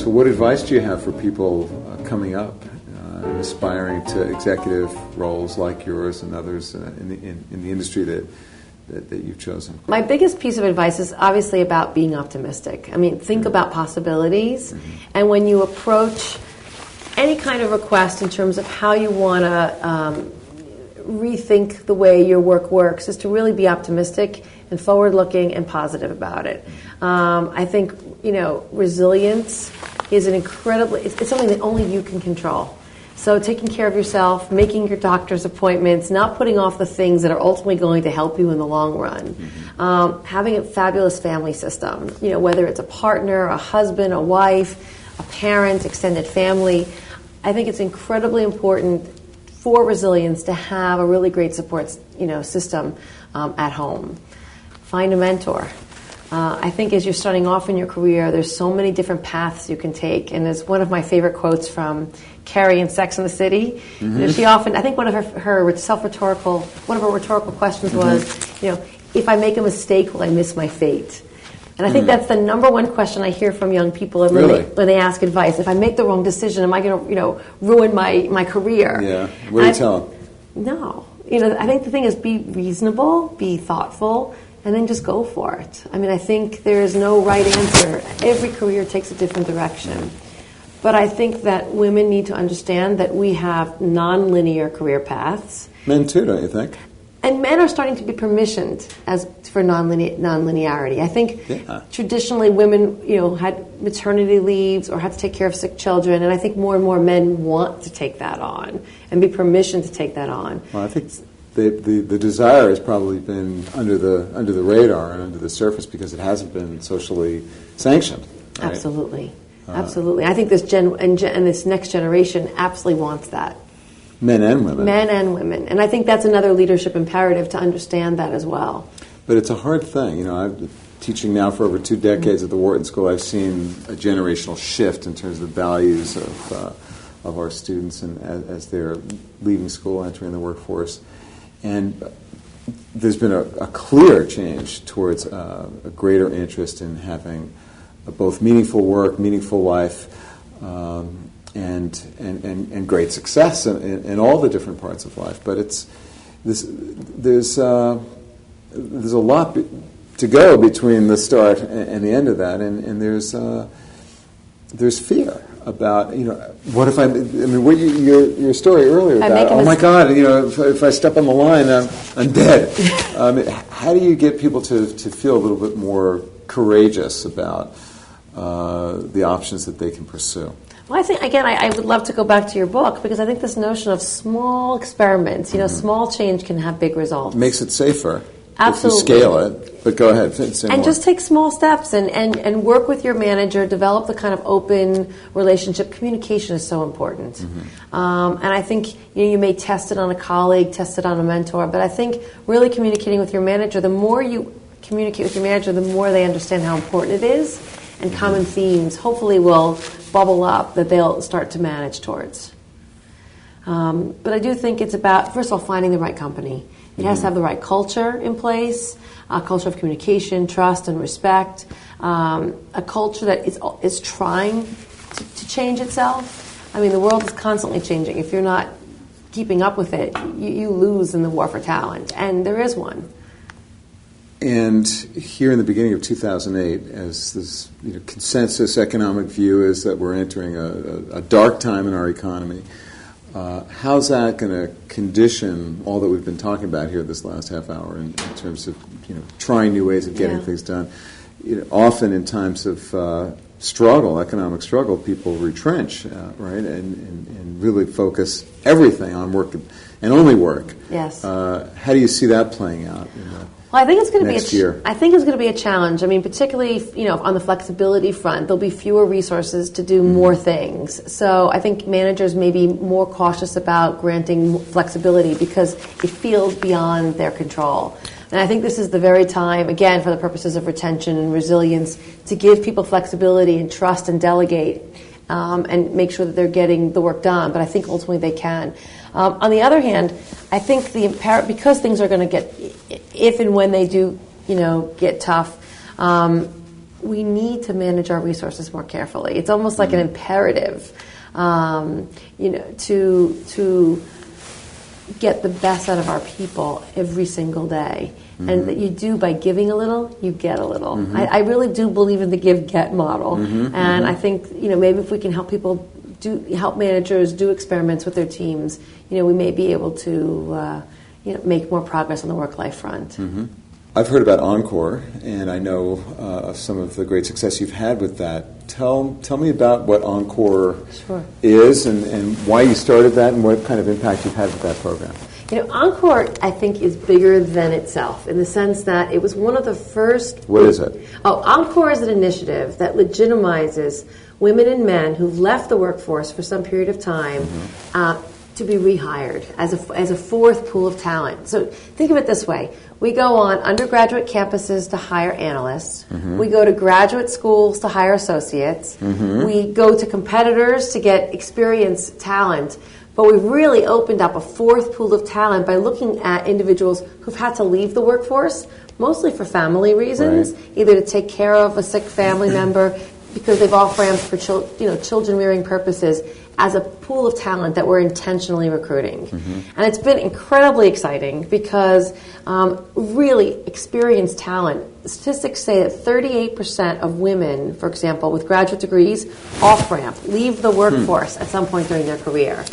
So what advice do you have for people coming up, aspiring to executive roles like yours and others in the industry that you've chosen? My biggest piece of advice is obviously about being optimistic. I mean, think about possibilities, and when you approach any kind of request in terms of how you want to rethink the way your work works, is to really be optimistic and forward-looking and positive about it. I think, resilience is it's something that only you can control. So taking care of yourself, making your doctor's appointments, not putting off the things that are ultimately going to help you in the long run. Having a fabulous family system, whether it's a partner, a husband, a wife, a parent, extended family. I think it's incredibly important for resilience to have a really great support, system at home. Find a mentor. I think as you're starting off in your career, there's so many different paths you can take. And as one of my favorite quotes from Carrie in Sex and the City, she often, I think one of her rhetorical questions was, if I make a mistake, will I miss my fate? And I think that's the number one question I hear from young people when they ask advice. If I make the wrong decision, am I going to, ruin my career? Yeah. What do you tell them? No. I think the thing is be reasonable, be thoughtful, and then just go for it. I mean, I think there is no right answer. Every career takes a different direction. But I think that women need to understand that we have non-linear career paths. Men too, don't you think? And men are starting to be permissioned for non-linearity. I think traditionally women, had maternity leaves or had to take care of sick children, and I think more and more men want to take that on and be permissioned to take that on. Well, I think the desire has probably been under the radar and under the surface because it hasn't been socially sanctioned. Right? Absolutely. Absolutely. I think this next generation absolutely wants that. Men and women. Men and women. And I think that's another leadership imperative to understand that as well. But it's a hard thing. I've been teaching now for over 2 decades at the Wharton School. I've seen a generational shift in terms of the values of our students and as they're leaving school, entering the workforce. And there's been a clear change towards a greater interest in having both meaningful work, meaningful life, and great success in all the different parts of life. But there's a lot to go between the start and the end of that, and there's fear about what if your story earlier about oh my God, if I step on the line I'm dead. How do you get people to feel a little bit more courageous about the options that they can pursue? Well, I think, again, I would love to go back to your book because I think this notion of small experiments, small change can have big results. It makes it safer. Absolutely. If you scale it. But go ahead. And just take small steps and work with your manager, develop the kind of open relationship. Communication is so important. And I think you may test it on a colleague, test it on a mentor, but I think really communicating with your manager, the more you communicate with your manager, the more they understand how important it is, and common themes hopefully will bubble up that they'll start to manage towards. But I do think it's about, first of all, finding the right company. It has to have the right culture in place, a culture of communication, trust, and respect, a culture that is trying to change itself. I mean, the world is constantly changing. If you're not keeping up with it, you lose in the war for talent, and there is one. And here in the beginning of 2008, as this consensus economic view is that we're entering a dark time in our economy, how's that going to condition all that we've been talking about here this last half hour in terms of trying new ways of getting things done? Often in times of economic struggle, people retrench, right, and really focus everything on work and only work. Yes. How do you see that playing out? Well, I think it's going to next year. I think it's going to be a challenge. I mean, particularly, on the flexibility front, there'll be fewer resources to do more things. So I think managers may be more cautious about granting flexibility because it feels beyond their control. And I think this is the very time, again, for the purposes of retention and resilience, to give people flexibility and trust and delegate and make sure that they're getting the work done. But I think ultimately they can. On the other hand, I think because things are going to get, if and when they do get tough, we need to manage our resources more carefully. It's almost like an imperative, to get the best out of our people every single day. And that you do by giving a little, you get a little. I really do believe in the give-get model. And I think, maybe if we can help people help managers do experiments with their teams, we may be able to, make more progress on the work-life front. I've heard about Encore, and I know of some of the great success you've had with that. Tell me about what Encore is and why you started that and what kind of impact you've had with that program. Encore, I think, is bigger than itself in the sense that it was one of the first... What is it? Encore is an initiative that legitimizes women and men who've left the workforce for some period of time to be rehired as a fourth pool of talent. So think of it this way. We go on undergraduate campuses to hire analysts. We go to graduate schools to hire associates. We go to competitors to get experienced talent. But we've really opened up a fourth pool of talent by looking at individuals who've had to leave the workforce, mostly for family reasons, either to take care of a sick family member, because they've off-ramped for children rearing purposes, as a pool of talent that we're intentionally recruiting. And it's been incredibly exciting because really experienced talent. Statistics say that 38% of women, for example, with graduate degrees, off-ramp, leave the workforce at some point during their career.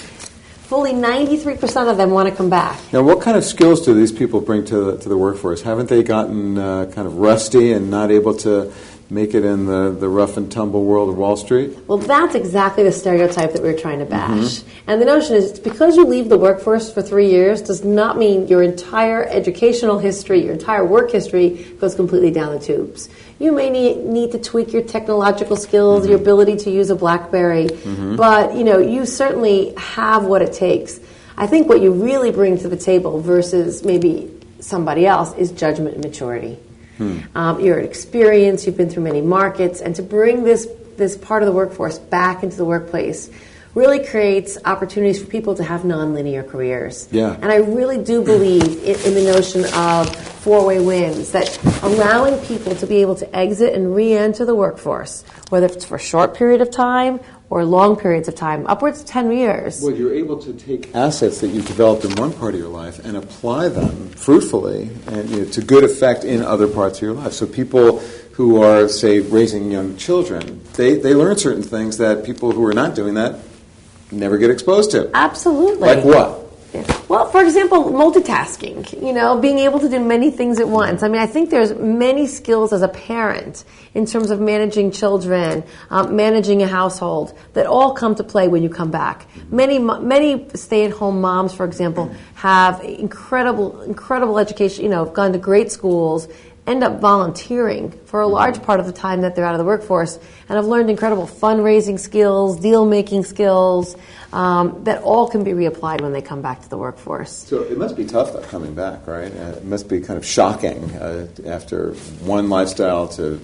Fully 93% of them want to come back. Now, what kind of skills do these people bring to the workforce? Haven't they gotten kind of rusty and not able to make it in the rough and tumble world of Wall Street? Well, that's exactly the stereotype that we're trying to bash. And the notion is because you leave the workforce for 3 years does not mean your entire educational history, your entire work history goes completely down the tubes. You may need to tweak your technological skills, your ability to use a BlackBerry, but you certainly have what it takes. I think what you really bring to the table versus maybe somebody else is judgment and maturity. You're experienced, you've been through many markets, and to bring this part of the workforce back into the workplace really creates opportunities for people to have nonlinear careers. And I really do believe in the notion of four-way wins, that allowing people to be able to exit and re-enter the workforce, whether it's for a short period of time or long periods of time, upwards of 10 years. Well, you're able to take assets that you've developed in one part of your life and apply them fruitfully and to good effect in other parts of your life. So people who are, say, raising young children, they learn certain things that people who are not doing that never get exposed to. Absolutely. Like what? Well, for example, multitasking, being able to do many things at once. I mean, I think there's many skills as a parent in terms of managing children, managing a household, that all come to play when you come back. Many stay-at-home moms, for example, have incredible education, have gone to great schools, end up volunteering for a large part of the time that they're out of the workforce, and have learned incredible fundraising skills, deal-making skills, that all can be reapplied when they come back to the workforce. So it must be tough, though, coming back, right? It must be kind of shocking after one lifestyle to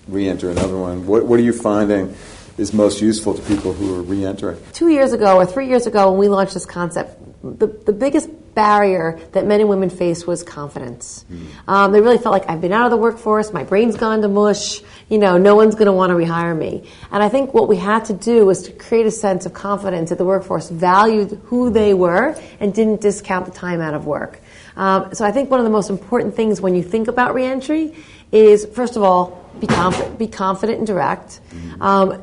re-enter another one. What are you finding is most useful to people who are re-entering? 2 years ago or 3 years ago when we launched this concept, the biggest barrier that men and women face was confidence. They really felt like, I've been out of the workforce, my brain's gone to mush, no one's going to want to rehire me. And I think what we had to do was to create a sense of confidence that the workforce valued who they were and didn't discount the time out of work. So I think one of the most important things when you think about reentry is, first of all, be confident and direct.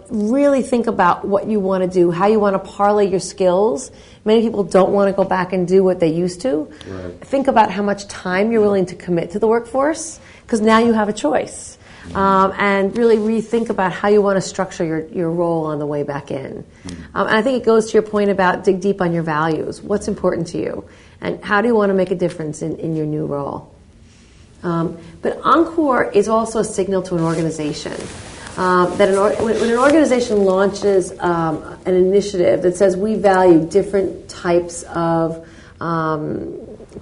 Really think about what you want to do, how you want to parlay your skills. Many people don't want to go back and do what they used to. Right. Think about how much time you're willing to commit to the workforce, because now you have a choice. And really rethink about how you want to structure your role on the way back in. And I think it goes to your point about dig deep on your values. What's important to you? And how do you want to make a difference in your new role? But Encore is also a signal to an organization. That when an organization launches an initiative that says we value different types of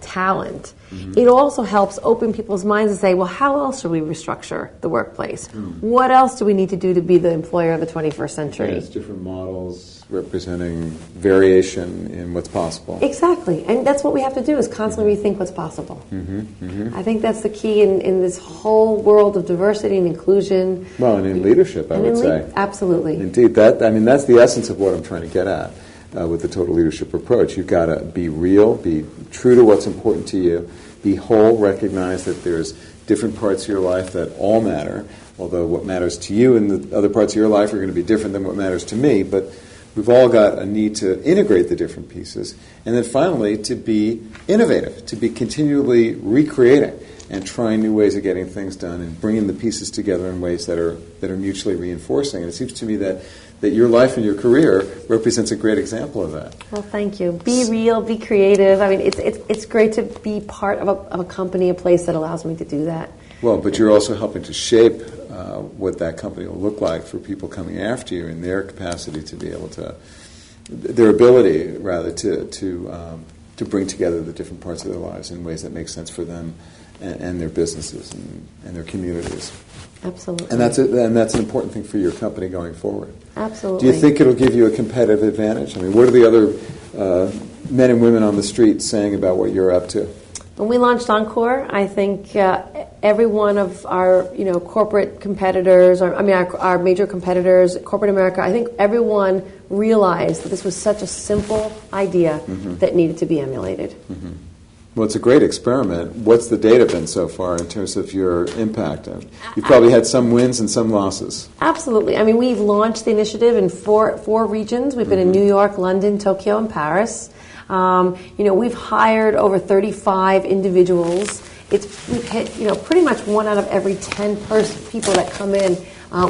talent, it also helps open people's minds and say, well, how else should we restructure the workplace? What else do we need to do to be the employer of the 21st century? It's different models representing variation in what's possible. Exactly. And that's what we have to do, is constantly rethink what's possible. I think that's the key in this whole world of diversity and inclusion. Well, and in leadership, I would say. Absolutely. Indeed. That's the essence of what I'm trying to get at with the total leadership approach. You've got to be real, be true to what's important to you, be whole, recognize that there's different parts of your life that all matter, although what matters to you in the other parts of your life are going to be different than what matters to me, but we've all got a need to integrate the different pieces, and then finally to be innovative, to be continually recreating and trying new ways of getting things done and bringing the pieces together in ways that are mutually reinforcing. And it seems to me that your life and your career represents a great example of that. Well, thank you. Be real, be creative. I mean, it's great to be part of a company, a place that allows me to do that. Well, but you're also helping to shape what that company will look like for people coming after you in their capacity to be able to, their ability, rather, to bring together the different parts of their lives in ways that make sense for them and their businesses and their communities. Absolutely. And that's an important thing for your company going forward. Absolutely. Do you think it'll give you a competitive advantage? I mean, what are the other men and women on the street saying about what you're up to? When we launched Encore, I think every one of our corporate competitors, our major competitors, corporate America, I think everyone realized that this was such a simple idea that needed to be emulated. Well, it's a great experiment. What's the data been so far in terms of your impact? You've probably had some wins and some losses. Absolutely. I mean, we've launched the initiative in four regions. We've been in New York, London, Tokyo, and Paris. We've hired over 35 individuals. We've hit, pretty much 1 out of every 10 people that come in,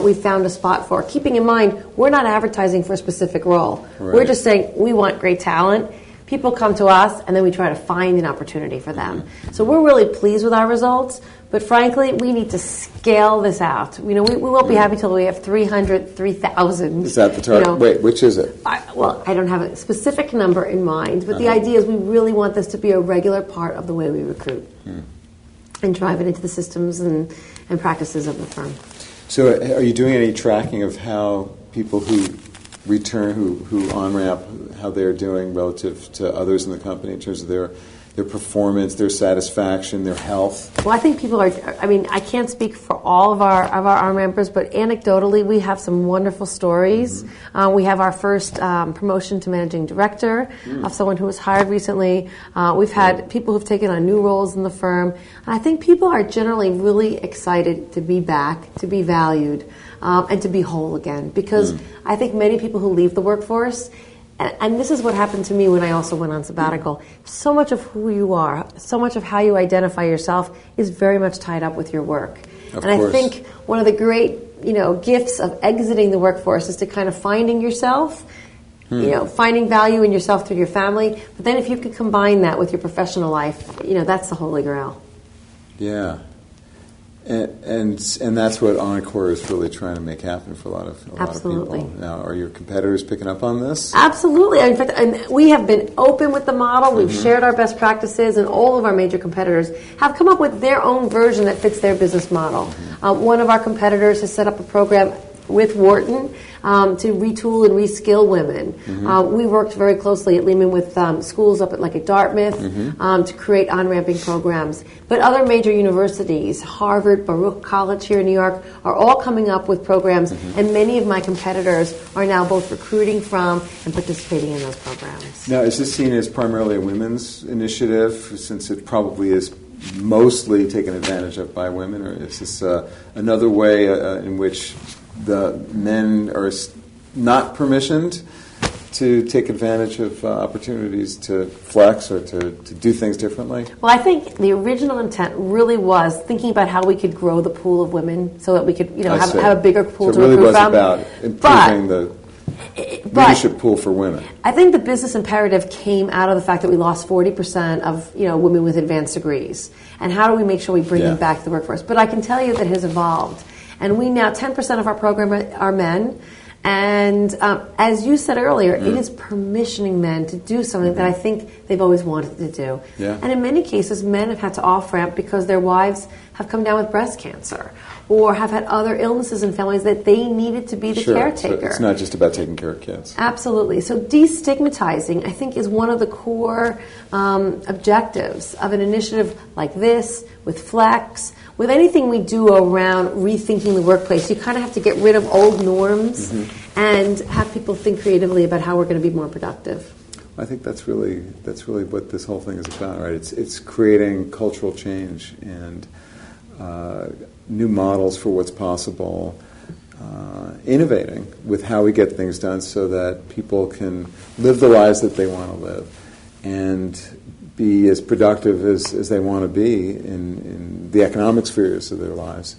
we've found a spot for. Keeping in mind, we're not advertising for a specific role. Right. We're just saying we want great talent. People come to us, and then we try to find an opportunity for them. So we're really pleased with our results, but frankly, we need to scale this out. We won't be happy till we have 3,000. Is that the target? Wait, which is it? I don't have a specific number in mind, but the idea is we really want this to be a regular part of the way we recruit and drive it into the systems and practices of the firm. So are you doing any tracking of how people who return, who on-ramp, how they're doing relative to others in the company in terms of their performance, their satisfaction, their health? Well, I think people are, I can't speak for all of our on-rampers, but anecdotally, we have some wonderful stories. We have our first promotion to managing director of someone who was hired recently. We've had people who've taken on new roles in the firm. And I think people are generally really excited to be back, to be valued, and to be whole again. Because I think many people who leave the workforce, and this is what happened to me when I also went on sabbatical, so much of who you are, so much of how you identify yourself is very much tied up with your work. Of course. I think one of the great gifts of exiting the workforce is to kind of finding yourself, finding value in yourself through your family. But then if you could combine that with your professional life, that's the holy grail. Yeah. And that's what Encore is really trying to make happen for a lot of people. Now, are your competitors picking up on this? Absolutely. In fact, we have been open with the model. We've shared our best practices, and all of our major competitors have come up with their own version that fits their business model. One of our competitors has set up a program with Wharton to retool and reskill women. We worked very closely at Lehman with schools up at Dartmouth to create on-ramping programs. But other major universities, Harvard, Baruch College here in New York, are all coming up with programs, and many of my competitors are now both recruiting from and participating in those programs. Now, is this seen as primarily a women's initiative, since it probably is mostly taken advantage of by women, or is this another way in which the men are not permissioned to take advantage of opportunities to flex or to do things differently? Well, I think the original intent really was thinking about how we could grow the pool of women so that we could have a bigger pool to recruit from. So it really was about improving the leadership pool for women. I think the business imperative came out of the fact that we lost 40% of women with advanced degrees. And how do we make sure we bring them back to the workforce? But I can tell you that it has evolved. And we now, 10% of our program are men, And as you said earlier, it is permissioning men to do something that I think they've always wanted to do. Yeah. And in many cases, men have had to off-ramp because their wives have come down with breast cancer or have had other illnesses in families that they needed to be the caretaker. So it's not just about taking care of kids. Absolutely. So destigmatizing, I think, is one of the core objectives of an initiative like this, with Flex, with anything we do around rethinking the workplace. You kind of have to get rid of old norms and have people think creatively about how we're going to be more productive. I think that's really what this whole thing is about, right? It's creating cultural change and new models for what's possible, innovating with how we get things done so that people can live the lives that they want to live and be as productive as they want to be in the economic spheres of their lives.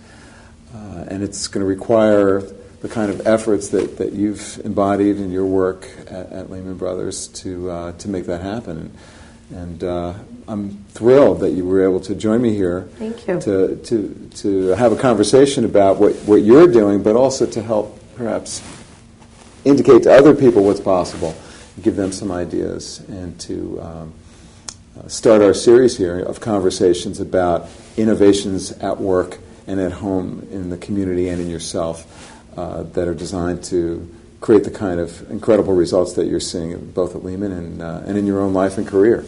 And it's going to require the kind of efforts that you've embodied in your work at Lehman Brothers to make that happen. And I'm thrilled that you were able to join me here. Thank you. To have a conversation about what you're doing, but also to help perhaps indicate to other people what's possible, give them some ideas, and to start our series here of conversations about innovations at work and at home, in the community and in yourself, that are designed to create the kind of incredible results that you're seeing both at Lehman and in your own life and career.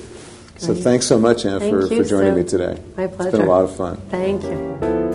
So thanks so much, Anna, for joining me today. My pleasure. It's been a lot of fun. Thank you.